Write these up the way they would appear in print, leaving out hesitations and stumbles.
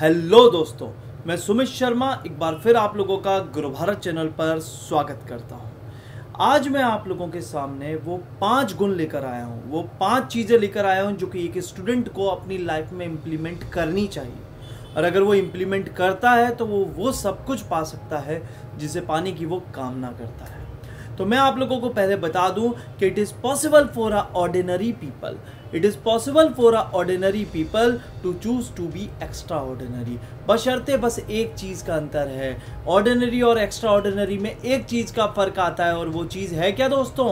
Hello दोस्तों, मैं सुमित शर्मा एक बार फिर आप लोगों का गुरु भारत चैनल पर स्वागत करता हूं। आज मैं आप लोगों के सामने वो 5 गुण लेकर आया हूं, वो 5 चीज़ें लेकर आया हूं जो कि एक स्टूडेंट को अपनी लाइफ में इम्प्लीमेंट करनी चाहिए। और अगर वो इम्प्लीमेंट करता है तो वो सब कुछ पा सकता है जिसे पाने की वो कामना करता है। तो मैं आप लोगों को पहले बता दूं कि it is possible for a ordinary people, it is possible for a ordinary people to choose to be extraordinary. बशर्ते बस एक चीज़ का अंतर है, ऑर्डिनरी और एक्स्ट्रा ऑर्डिनरी में एक चीज़ का फर्क आता है और वो चीज़ है क्या दोस्तों?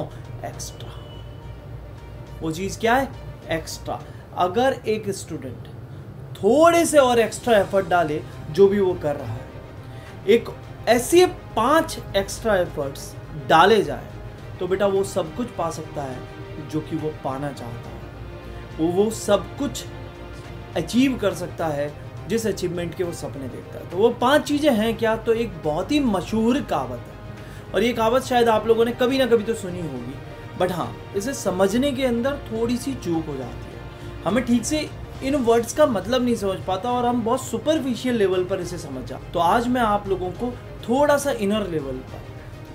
एक्स्ट्रा। वो चीज़ क्या है? एक्स्ट्रा। अगर एक स्टूडेंट थोड़े से और एक्स्ट्रा एफर्ट डाले जो भी वो कर रहा है, एक ऐसे 5 एक्स्ट्रा एफर्ट्स डाले जाए तो बेटा वो सब कुछ पा सकता है जो कि वो पाना चाहता है। वो सब कुछ अचीव कर सकता है जिस अचीवमेंट के वो सपने देखता है। तो वो 5 चीज़ें हैं क्या? तो एक बहुत ही मशहूर कहावत है और ये कहावत शायद आप लोगों ने कभी ना कभी तो सुनी होगी, बट हाँ, इसे समझने के अंदर थोड़ी सी चूक हो जाती है। हमें ठीक से इन वर्ड्स का मतलब नहीं समझ पाता और हम बहुत सुपरफिशियल लेवल पर इसे समझ जाते। तो आज मैं आप लोगों को थोड़ा सा इनर लेवल पर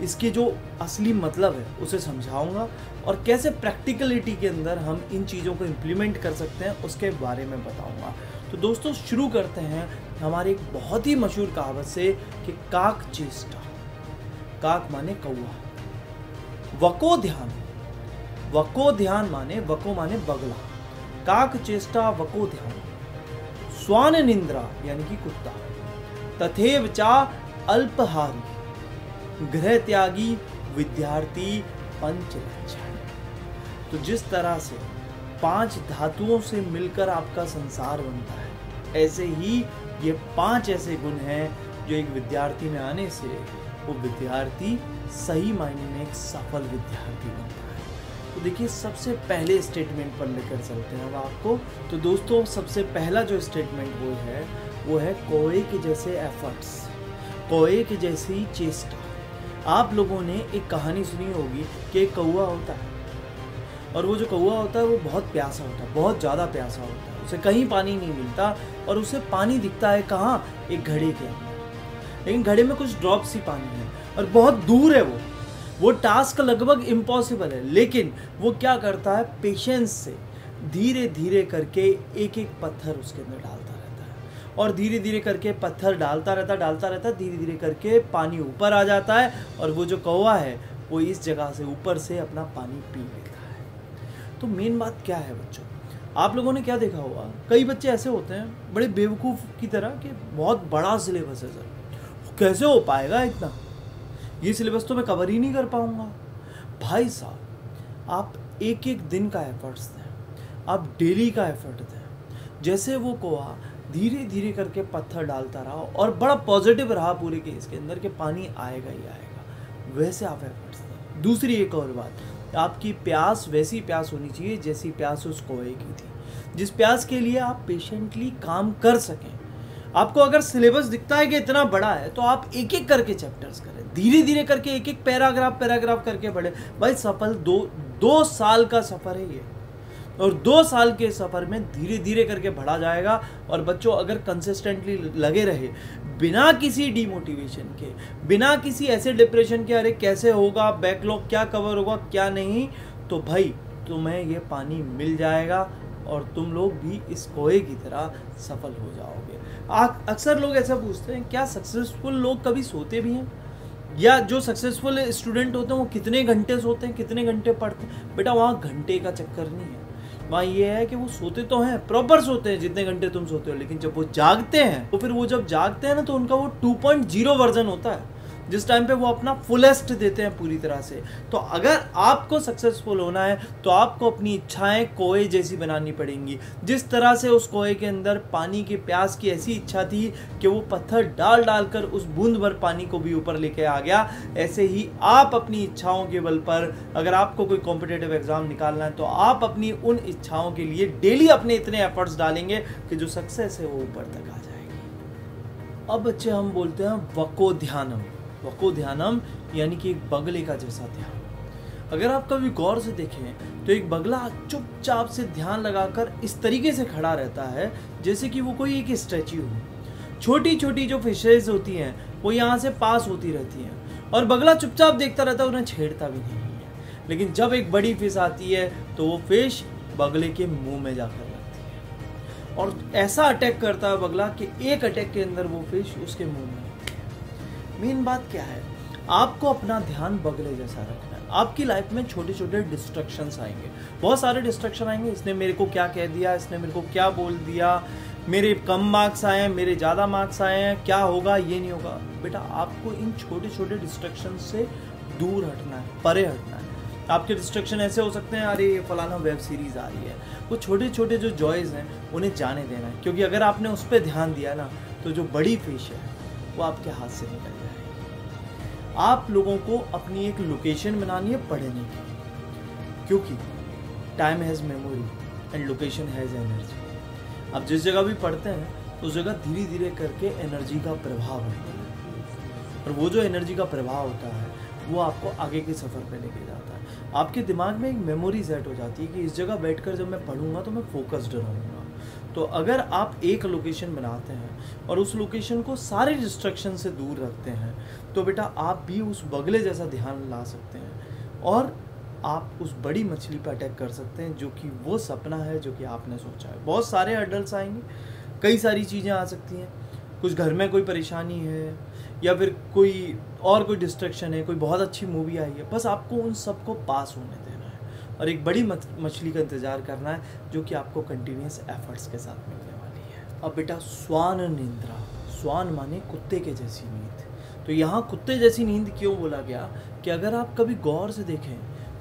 इसके जो असली मतलब है उसे समझाऊंगा और कैसे प्रैक्टिकलिटी के अंदर हम इन चीज़ों को इम्प्लीमेंट कर सकते हैं उसके बारे में बताऊंगा। तो दोस्तों शुरू करते हैं हमारे एक बहुत ही मशहूर कहावत से कि काक चेष्टा, काक माने कौआ, वको ध्यान, वको ध्यान माने, वको माने बगला, काक चेष्टा वको ध्यान, स्वान निंद्रा यानी कि कुत्ता, तथेव चा अल्पहारी, गृह त्यागी विद्यार्थी पंचलक्षण। तो जिस तरह से 5 धातुओं से मिलकर आपका संसार बनता है, ऐसे ही ये 5 ऐसे गुण हैं जो एक विद्यार्थी में आने से वो विद्यार्थी सही मायने में एक सफल विद्यार्थी बनता है। तो देखिए, सबसे पहले स्टेटमेंट पर लेकर चलते हैं अब आपको। तो दोस्तों सबसे पहला जो स्टेटमेंट वो है कौए के जैसे एफर्ट्स, कौए के जैसी चेष्टा। आप लोगों ने एक कहानी सुनी होगी कि एक कौआ होता है और वो जो कौआ होता है वो बहुत प्यासा होता है, बहुत ज़्यादा प्यासा होता है। उसे कहीं पानी नहीं मिलता और उसे पानी दिखता है कहाँ? एक घड़े के अंदर, लेकिन घड़े में कुछ ड्रॉप्स ही पानी है और बहुत दूर है वो टास्क लगभग इम्पॉसिबल है। लेकिन वो क्या करता है? पेशेंस से धीरे धीरे करके एक एक पत्थर उसके अंदर डालता रहता है और धीरे धीरे करके पत्थर डालता रहता, धीरे धीरे करके पानी ऊपर आ जाता है और वो जो कौवा है वो इस जगह से ऊपर से अपना पानी पी लेता है। तो मेन बात क्या है बच्चों? आप लोगों ने क्या देखा होगा, कई बच्चे ऐसे होते हैं बड़े बेवकूफ़ की तरह कि बहुत बड़ा सिलेबस है सर, कैसे हो पाएगा इतना, ये सिलेबस तो मैं कवर ही नहीं कर पाऊँगा। भाई साहब, आप एक एक दिन का एफर्ट्स दें, आप डेली का एफर्ट दें। जैसे वो कौवा धीरे धीरे करके पत्थर डालता रहा और बड़ा पॉजिटिव रहा पूरे केस के अंदर कि पानी आएगा ही आएगा, वैसे आप एफर्ट्स दें। दूसरी एक और बात, आपकी प्यास वैसी प्यास होनी चाहिए जैसी प्यास उस कौवे की थी, जिस प्यास के लिए आप पेशेंटली काम कर सकें। आपको अगर सिलेबस दिखता है कि इतना बड़ा है तो आप एक एक करके चैप्टर्स करें, धीरे धीरे करके एक एक पैराग्राफ करके पढ़े। भाई सफल 2 साल का सफ़र है ये, और 2 साल के सफ़र में धीरे धीरे करके बढ़ा जाएगा। और बच्चों अगर कंसिस्टेंटली लगे रहे, बिना किसी डिमोटिवेशन के, बिना किसी ऐसे डिप्रेशन के अरे कैसे होगा, बैकलॉग क्या कवर होगा क्या नहीं, तो भाई तुम्हें ये पानी मिल जाएगा और तुम लोग भी इस कौए की तरह सफल हो जाओगे। अक्सर लोग ऐसा पूछते हैं, क्या सक्सेसफुल लोग कभी सोते भी हैं? या जो सक्सेसफुल स्टूडेंट होते हैं वो कितने घंटे सोते हैं, कितने घंटे पढ़ते हैं? बेटा वहाँ घंटे का चक्कर नहीं है, वहाँ ये है कि वो सोते तो हैं, प्रॉपर सोते हैं जितने घंटे तुम सोते हो, लेकिन जब वो जागते हैं तो फिर वो जब जागते हैं ना तो उनका वो 2.0 वर्जन होता है, जिस टाइम पे वो अपना फुलेस्ट देते हैं पूरी तरह से। तो अगर आपको सक्सेसफुल होना है तो आपको अपनी इच्छाएं कौए जैसी बनानी पड़ेंगी। जिस तरह से उस कौए के अंदर पानी की प्यास की ऐसी इच्छा थी कि वो पत्थर डाल कर उस बूंद भर पानी को भी ऊपर लेके आ गया, ऐसे ही आप अपनी इच्छाओं के बल पर, अगर आपको कोई कॉम्पिटिटिव एग्जाम निकालना है तो आप अपनी उन इच्छाओं के लिए डेली अपने इतने एफर्ट्स डालेंगे कि जो सक्सेस है वो ऊपर तक आ जाएगी। अब बच्चे हम बोलते हैं वको ध्यानम, वको ध्यानम यानी कि एक बगले का जैसा ध्यान। अगर आप कभी गौर से देखें तो एक बगला चुपचाप से ध्यान लगाकर इस तरीके से खड़ा रहता है जैसे कि वो कोई एक स्टैच्यू हो। छोटी छोटी जो फिशेज होती हैं वो यहाँ से पास होती रहती हैं और बगला चुपचाप देखता रहता है, उन्हें छेड़ता भी नहीं है। लेकिन जब एक बड़ी फिश आती है तो वो फिश बगले के मुंह में जाकर लगती है और ऐसा अटैक करता है बगला कि एक अटैक के अंदर वो फिश उसके मुंह में लगती है। मेन बात क्या है, आपको अपना ध्यान बगले जैसा रखना है। आपकी लाइफ में छोटे छोटे डिस्ट्रक्शंस आएंगे, बहुत सारे डिस्ट्रक्शन आएंगे। इसने मेरे को क्या कह दिया, इसने मेरे को क्या बोल दिया, मेरे कम मार्क्स आए हैं, मेरे ज़्यादा मार्क्स आए हैं, क्या होगा ये नहीं होगा। बेटा आपको इन छोटे छोटे डिस्ट्रक्शन से दूर हटना है, परे हटना है। आपके डिस्ट्रक्शन ऐसे हो सकते हैं, अरे ये फलाना वेब सीरीज़ आ रही है, वो छोटे छोटे जो जॉयज़ हैं उन्हें जाने देना है, क्योंकि अगर आपने उस पर ध्यान दिया ना तो जो बड़ी फिश है वो आपके हाथ से निकल जाएगी। आप लोगों को अपनी एक लोकेशन बनानी है पढ़ने की, क्योंकि time has memory and location has energy. आप जिस जगह भी पढ़ते हैं उस जगह धीरे धीरे करके एनर्जी का प्रभाव होता है और वो जो एनर्जी का प्रभाव होता है वो आपको आगे के सफ़र पे लेके जाता है। आपके दिमाग में एक मेमोरी सेट हो जाती है कि इस जगह बैठकर जब मैं पढ़ूंगा तो मैं फोकस्ड रहूँगा। तो अगर आप एक लोकेशन बनाते हैं और उस लोकेशन को सारे डिस्ट्रक्शन से दूर रखते हैं तो बेटा आप भी उस बगले जैसा ध्यान ला सकते हैं और आप उस बड़ी मछली पर अटैक कर सकते हैं, जो कि वो सपना है जो कि आपने सोचा है। बहुत सारे हर्डल्स आएंगे, कई सारी चीज़ें आ सकती हैं, कुछ घर में कोई परेशानी है या फिर कोई डिस्ट्रक्शन है, कोई बहुत अच्छी मूवी आई है, बस आपको उन सबको पास होने देना है और एक बड़ी मछली का इंतज़ार करना है जो कि आपको कंटिन्यूस एफर्ट्स के साथ मिलने वाली है। अब बेटा स्वान निंद्रा, स्वान माने कुत्ते के जैसी नींद। तो यहाँ कुत्ते जैसी नींद क्यों बोला गया कि अगर आप कभी गौर से देखें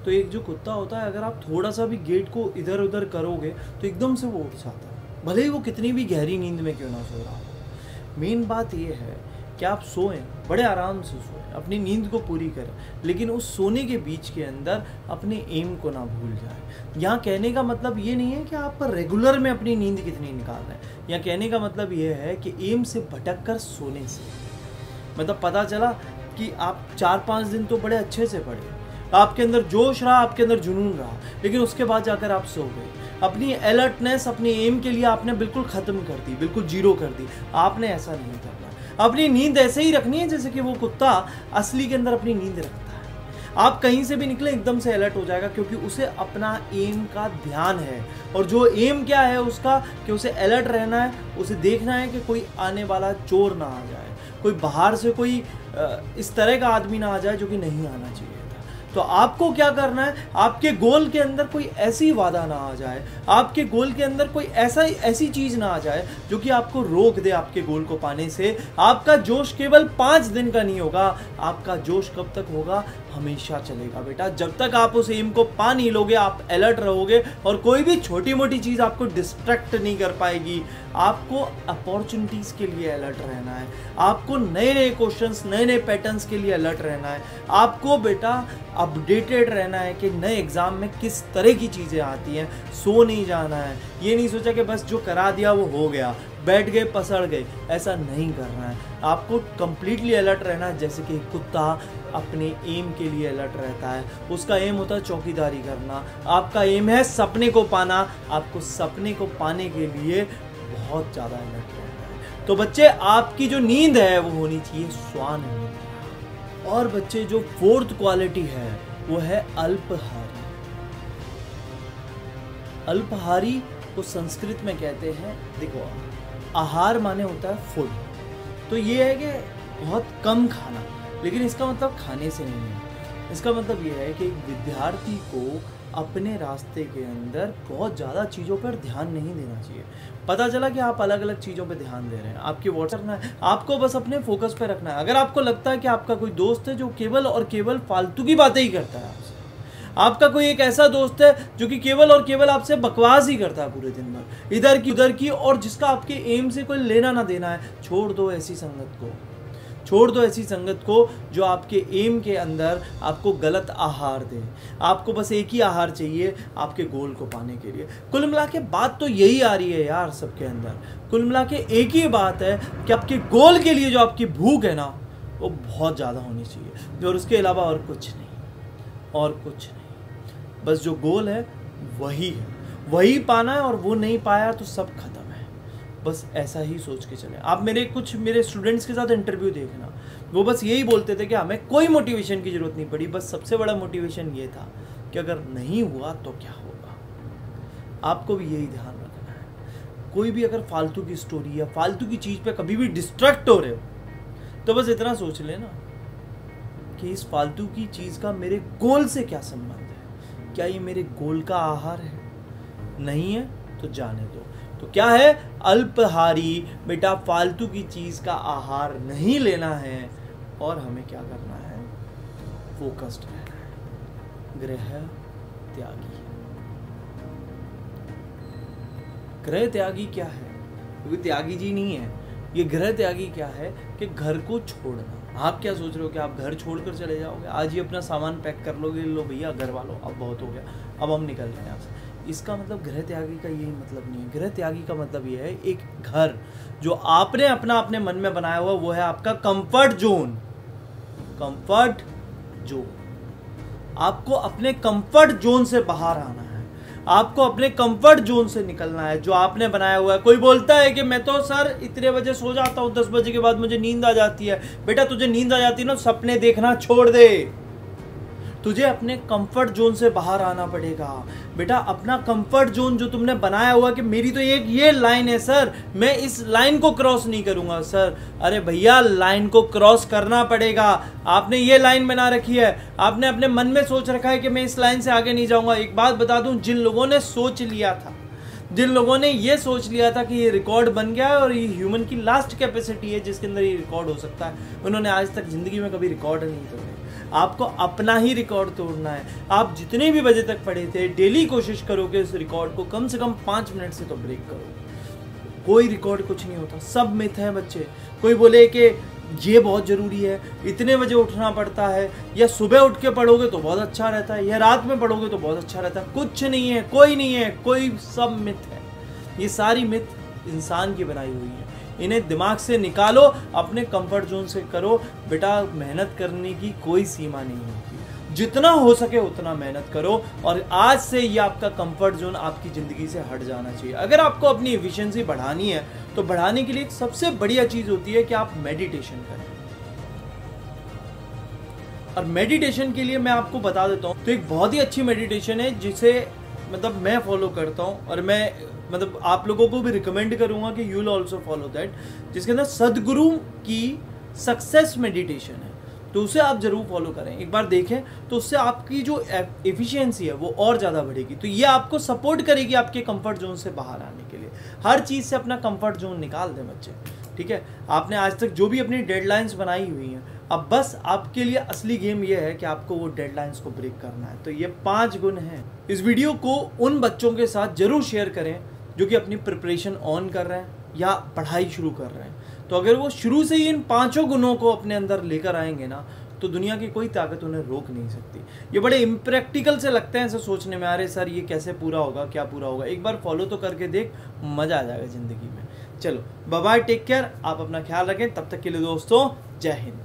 तो एक जो कुत्ता होता है, अगर आप थोड़ा सा भी गेट को इधर उधर करोगे तो एकदम से वो उठ जाता है, भले ही वो कितनी भी गहरी नींद में क्यों ना सो रहा हो। मेन बात ये है कि आप सोएं, बड़े आराम से सोएं, अपनी नींद को पूरी करें, लेकिन उस सोने के बीच के अंदर अपने एम को ना भूल जाएं। यहाँ कहने का मतलब ये नहीं है कि आप रेगुलर में अपनी नींद कितनी निकाल रहे हैं। यहाँ कहने का मतलब ये है कि एम से भटक कर सोने से, मतलब पता चला कि आप 4-5 दिन तो बड़े अच्छे से पढ़े, आपके अंदर जोश रहा, आपके अंदर जुनून रहा, लेकिन उसके बाद जाकर आप सो गए। अपनी अलर्टनेस, अपनी एम के लिए आपने बिल्कुल ख़त्म कर दी, बिल्कुल जीरो कर दी। आपने ऐसा नहीं करना। अपनी नींद ऐसे ही रखनी है जैसे कि वो कुत्ता असली के अंदर अपनी नींद रखता है। आप कहीं से भी निकले एकदम से अलर्ट हो जाएगा, क्योंकि उसे अपना एम का ध्यान है। और जो एम क्या है उसका, कि उसे अलर्ट रहना है, उसे देखना है कि कोई आने वाला चोर ना आ जाए, कोई बाहर से कोई इस तरह का आदमी ना आ जाए जो कि नहीं आना चाहिए। तो आपको क्या करना है, आपके गोल के अंदर कोई ऐसी वादा ना आ जाए, आपके गोल के अंदर कोई ऐसी चीज़ ना आ जाए जो कि आपको रोक दे आपके गोल को पाने से। आपका जोश केवल 5 दिन का नहीं होगा, आपका जोश कब तक होगा, हमेशा चलेगा बेटा। जब तक आप उस एम को पा नहीं लोगे, आप अलर्ट रहोगे और कोई भी छोटी मोटी चीज़ आपको डिस्ट्रैक्ट नहीं कर पाएगी। आपको अपॉर्चुनिटीज़ के लिए अलर्ट रहना है, आपको नए नए क्वेश्चंस, नए नए पैटर्न्स के लिए अलर्ट रहना है, आपको बेटा अपडेटेड रहना है कि नए एग्ज़ाम में किस तरह की चीज़ें आती हैं। सो नहीं जाना है, ये नहीं सोचा कि बस जो करा दिया वो हो गया, बैठ गए पसड़ गए, ऐसा नहीं करना है। आपको कंप्लीटली अलर्ट रहना है, जैसे कि कुत्ता अपने एम के लिए अलर्ट रहता है। उसका एम होता है चौकीदारी करना, आपका एम है सपने को पाना। आपको सपने को पाने के लिए बहुत ज़्यादा अलर्ट रहना है। तो बच्चे, आपकी जो नींद है वो होनी चाहिए स्वान नींद। और बच्चे, जो 4th क्वालिटी है वो है अल्पहारी। अल्पहारी को संस्कृत में कहते हैं, देखो आहार माने होता है फूड, तो ये है कि बहुत कम खाना, लेकिन इसका मतलब खाने से नहीं है। इसका मतलब ये है कि एक विद्यार्थी को अपने रास्ते के अंदर बहुत ज़्यादा चीज़ों पर ध्यान नहीं देना चाहिए। पता चला कि आप अलग अलग चीज़ों पर ध्यान दे रहे हैं, आपकी व्हाट्सएप करना है, आपको बस अपने फोकस पे रखना है। अगर आपको लगता है कि आपका कोई दोस्त है जो केवल और केवल फालतू की बातें ही करता है आपसे, आपका कोई एक ऐसा दोस्त है जो कि केवल और केवल आपसे बकवास ही करता है पूरे दिन भर, इधर की उधर की, और जिसका आपके एम से कोई लेना ना देना है, छोड़ दो ऐसी संगत को। छोड़ दो ऐसी संगत को जो आपके एम के अंदर आपको गलत आहार दे। आपको बस एक ही आहार चाहिए आपके गोल को पाने के लिए। कुल मिला के बात तो यही आ रही है यार सबके अंदर, कुल मिला के एक ही बात है कि आपके गोल के लिए जो आपकी भूख है ना, वो बहुत ज़्यादा होनी चाहिए, और उसके अलावा और कुछ नहीं, और कुछ नहीं। बस जो गोल है वही है, वही पाना है, और वो नहीं पाया तो सब खत्म है। बस ऐसा ही सोच के चलें। आप मेरे स्टूडेंट्स के साथ इंटरव्यू देखना, वो बस यही बोलते थे कि हमें कोई मोटिवेशन की ज़रूरत नहीं पड़ी, बस सबसे बड़ा मोटिवेशन ये था कि अगर नहीं हुआ तो क्या होगा। आपको भी यही ध्यान रखना है। कोई भी अगर फालतू की स्टोरी या फालतू की चीज़ पे कभी भी डिस्ट्रैक्ट हो रहे हो तो बस इतना सोच लेना कि इस फालतू की चीज़ का मेरे गोल से क्या संबंध है, क्या ये मेरे गोल का आहार है? नहीं है तो जाने दो। तो क्या है, अल्पहारी बेटा, फालतू की चीज़ का आहार नहीं लेना है और हमें क्या करना है, फोकस्ड रहना है। ग्रह त्यागी। ग्रह त्यागी क्या है? क्योंकि त्यागी जी नहीं है ये, ग्रह त्यागी क्या है कि घर को छोड़ना। आप क्या सोच रहे हो कि आप घर छोड़कर चले जाओगे, आज ही अपना सामान पैक कर लोगे, लो भैया घर वालों अब बहुत हो गया, अब हम निकल रहे हैं यहाँ से। इसका मतलब ग्रह त्यागी का यही मतलब नहीं है। ग्रह त्यागी का मतलब ये है एक घर जो आपने अपने मन में बनाया हुआ, वो है आपका कंफर्ट जोन। कंफर्ट जोन, आपको अपने कंफर्ट जोन से बाहर आना है, आपको अपने कंफर्ट जोन से निकलना है जो आपने बनाया हुआ है। कोई बोलता है कि मैं तो सर इतने बजे सो जाता हूँ, 10 बजे के बाद मुझे नींद आ जाती है। बेटा तुझे नींद आ जाती है ना, सपने देखना छोड़ दे, तुझे अपने कंफर्ट जोन से बाहर आना पड़ेगा। बेटा अपना कंफर्ट जोन जो तुमने बनाया हुआ कि मेरी तो एक ये लाइन है सर, मैं इस लाइन को क्रॉस नहीं करूंगा सर, अरे भैया लाइन को क्रॉस करना पड़ेगा। आपने ये लाइन बना रखी है, आपने अपने मन में सोच रखा है कि मैं इस लाइन से आगे नहीं जाऊंगा। एक बात बता दूं, जिन लोगों ने सोच लिया था, जिन लोगों ने ये सोच लिया था कि ये रिकॉर्ड बन गया है और ये ह्यूमन की लास्ट कैपेसिटी है जिसके अंदर ये रिकॉर्ड हो सकता है, उन्होंने आज तक जिंदगी में कभी रिकॉर्ड नहीं तोड़े। आपको अपना ही रिकॉर्ड तोड़ना है। आप जितने भी बजे तक पढ़े थे, डेली कोशिश करो कि उस रिकॉर्ड को कम से कम 5 मिनट से तो ब्रेक करो। कोई रिकॉर्ड कुछ नहीं होता, सब मिथ है बच्चे। कोई बोले कि ये बहुत ज़रूरी है, इतने बजे उठना पड़ता है, या सुबह उठ के पढ़ोगे तो बहुत अच्छा रहता है, या रात में पढ़ोगे तो बहुत अच्छा रहता है। कुछ नहीं है, कोई नहीं है, कोई सब मिथ है। ये सारी मिथ इंसान की बनाई हुई है, इन्हें दिमाग से निकालो, अपने कंफर्ट जोन से करो। बेटा मेहनत करने की कोई सीमा नहीं होती, जितना हो सके उतना मेहनत करो और आज से ये आपका कंफर्ट जोन आपकी ज़िंदगी से हट जाना चाहिए। अगर आपको अपनी एफिशिएंसी बढ़ानी है तो बढ़ाने के लिए सबसे बढ़िया चीज़ होती है कि आप मेडिटेशन करें। और मेडिटेशन के लिए मैं आपको बता देता हूँ, तो एक बहुत ही अच्छी मेडिटेशन है जिसे मतलब मैं फॉलो करता हूँ और मैं मतलब आप लोगों को भी रिकमेंड करूंगा कि you will also follow that, जिसके अंदर सदगुरु की सक्सेस मेडिटेशन है। तो उसे आप जरूर फॉलो करें, एक बार देखें तो उससे आपकी जो एफिशिएंसी है वो और ज़्यादा बढ़ेगी। तो ये आपको सपोर्ट करेगी आपके कंफर्ट जोन से बाहर आने के लिए। हर चीज़ से अपना कंफर्ट जोन निकाल दें बच्चे, ठीक है। आपने आज तक जो भी अपनी डेडलाइंस बनाई हुई हैं, अब बस आपके लिए असली गेम ये है कि आपको वो डेडलाइंस को ब्रेक करना है। तो ये 5 गुण हैं। इस वीडियो को उन बच्चों के साथ जरूर शेयर करें जो कि अपनी प्रिपरेशन ऑन कर रहे हैं या पढ़ाई शुरू कर रहे हैं। तो अगर वो शुरू से ही इन 5 गुणों को अपने अंदर लेकर आएंगे ना, तो दुनिया की कोई ताकत उन्हें रोक नहीं सकती। ये बड़े इम्प्रैक्टिकल से लगते हैं ऐसे सोचने में, अरे सर ये कैसे पूरा होगा, क्या पूरा होगा। एक बार फॉलो तो करके देख, मज़ा आ जाएगा ज़िंदगी में। चलो बाय बाय, टेक केयर, आप अपना ख्याल रखें। तब तक के लिए दोस्तों, जय हिंद।